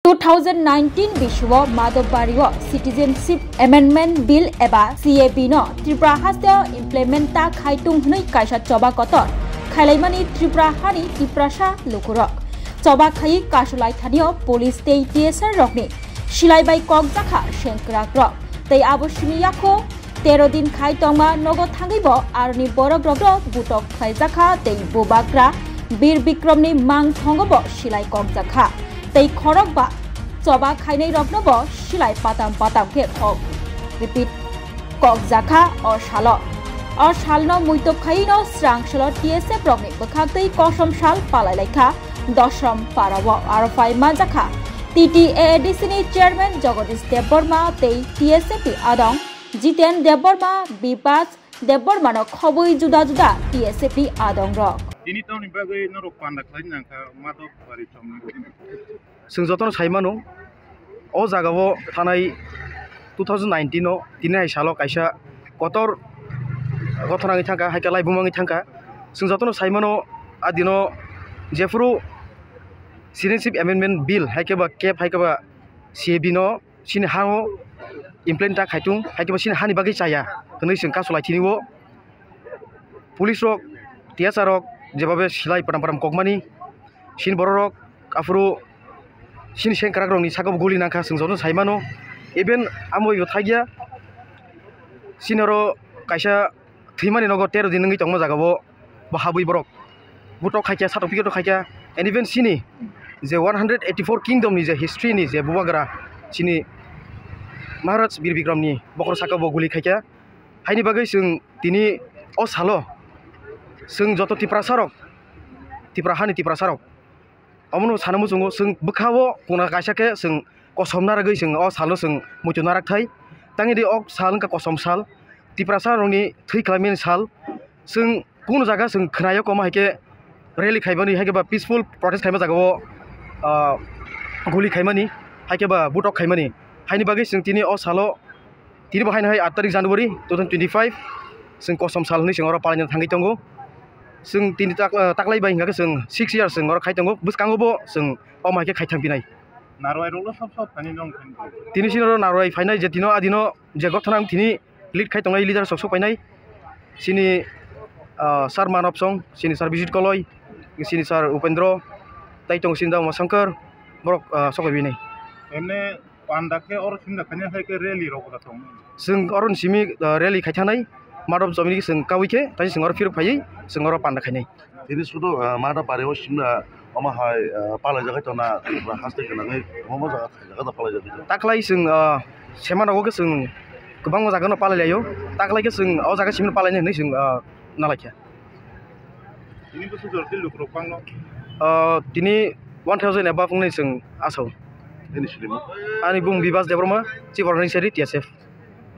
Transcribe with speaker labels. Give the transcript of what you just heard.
Speaker 1: 2019 विश्व मादकबारियो citizenship amendment bill एबा CAB no Tripura हास्ते इम्प्लीमेंटा खाइतुं हनै कायसा चबा कतर खाइलाइमानि त्रिपुरा हानि तिप्रासा लुकुरक चबा खाइ कासुलाइ थानियो पुलिस तै TSR रकनि सिलाइबाय कक जाखा सेंक्राक रक तै आबुसिनि याखो 13 दिन खाइ तंमा नगो थांगैबो आरनि बरक रक बुटक खाइ जाखा तै बुबाग्रा बीर विक्रमनि मांग थंगबो सिलाइ कक जाखा तै खरक बा चबा खाइनै रकनबो सिलाइ पाताम के खक रिपीट कक जाखा और सालनो मुइतब खाइनो स्रांसल TSF रकनि बखागतै कसम साल पालाइलाइखा दशम पाराव आरफाइ मा जाखा TTAADC नि चेयरमैन जगदीश देबबर्मा तै TSF आदं जितेन देबबर्मा बिपास देबबर्मानो खबै जुदा जुदा TSF आदं रक
Speaker 2: Ini tahun ini bagai norok pandak lain yang matok bari
Speaker 3: जों जतन साइमानो ओ जागावो थानाय 2019 नो दिनै सालो कायसा कतर गथनाङै थांका हायका लाइबुमाङै थांका जों जतन साइमानो आदिनो जेफुरु सिटीजनशिप एमेंडमेंट बिल हायकेबा केप हायकेबा CAB नो सिनि हाङो इमप्लिमेंटा खाइतुं हायकेबा सिनि हानि बागै चाया हनै जों कासुलाइथिनिवो पुलिस रक TSR रक जेबाबे सिलाइ पाराम ककमानि सिन बररक आफुरु सिन सेंक्राक रंनि सागब गुलि नांखा जों साइमानो इभेन आमो यो थागिया सिनरो कायसा थैमानि नगो 13 दिन नङै तंमा जागाबो बाहाबै बरक बुटक खायकिया सार्टिफिकेट खायकिया एन्ड इभेन सिनि जे 184 किंगडम नि जे हिस्ट्री नि जे बुबाग्रा सिनि महाराज बीर विक्रमनि बखर सागब गुलि खायकिया हायनि बागै जों दिनि अ सालो जों जत तिप्रा हानि तिप्रासारक अमनो सानमु जोङो जों बखावो पुना कायसाके जों कसम नारगै जों अ सालो जों मुइतु नाराखथाय तांनि दि अक साल का कसम साल तिप्रासारनि थै खालामिन साल जों कुनु जागा जों खोनायो कमा हायके रैली खाइबानि हायकेबा पीसफुल प्रोटेस्ट खाइमा जागावो गुलि खाइमानि हायकेबा बुटक खाइमानि हायनि बागै जों तिनि अ सालो तिनि बाहायनो हाय 8 तारिख जानुवारि 2025 जों कसम सालनि सिङाव पालायनो थाङै दंगो जों तिनि ताकलाइबाय हिंगाखौ जों 6 years जों और खाइतंगो बुसकांगोबो जों अमाइके खाइथांबिनाय
Speaker 2: नारवाय रोलो सब फानि दं
Speaker 3: तिनि सिनो नारवाय फाइनाय जे तिनो आदिनो जे गथनां तिनि लिड खाइतंनाय लिडार सब फाइनाय सिनि सार मानव सं सिनि सार बिजित कलय सिनि सार उपेन्द्र ताइतंग सिन्दा मशंकर बरक सबायबिनाय
Speaker 2: एमने पान्डाके और सिन्दा खाने हायके रैली रगदा दं
Speaker 3: जों अरन सिमि रैली खाइथानाय माधव जमिनि जों काविके ताइ जों और फिर फायै जों और पान्डा खाइनाय
Speaker 4: दिनै सुदु मादा पारेव सिमना अमा हाय पालाय जागाय तना हास्ते गनाङै ममा जागा पालाय जागाय
Speaker 3: ताकलाय जों सेमानावगो जों गोबां जागानो पालायलायो ताकलायके जों अ जागा सिमना पालायनो नै जों नालाखिया
Speaker 2: दिनै बोसोर जरति लुक्रपांनो
Speaker 3: दिनै 1000 एबा फुंनै जों आसाव
Speaker 4: दिनै सिलिमो
Speaker 3: आनि बुं बिबास देबरमा चिफ अर्गेनाइजारि TSF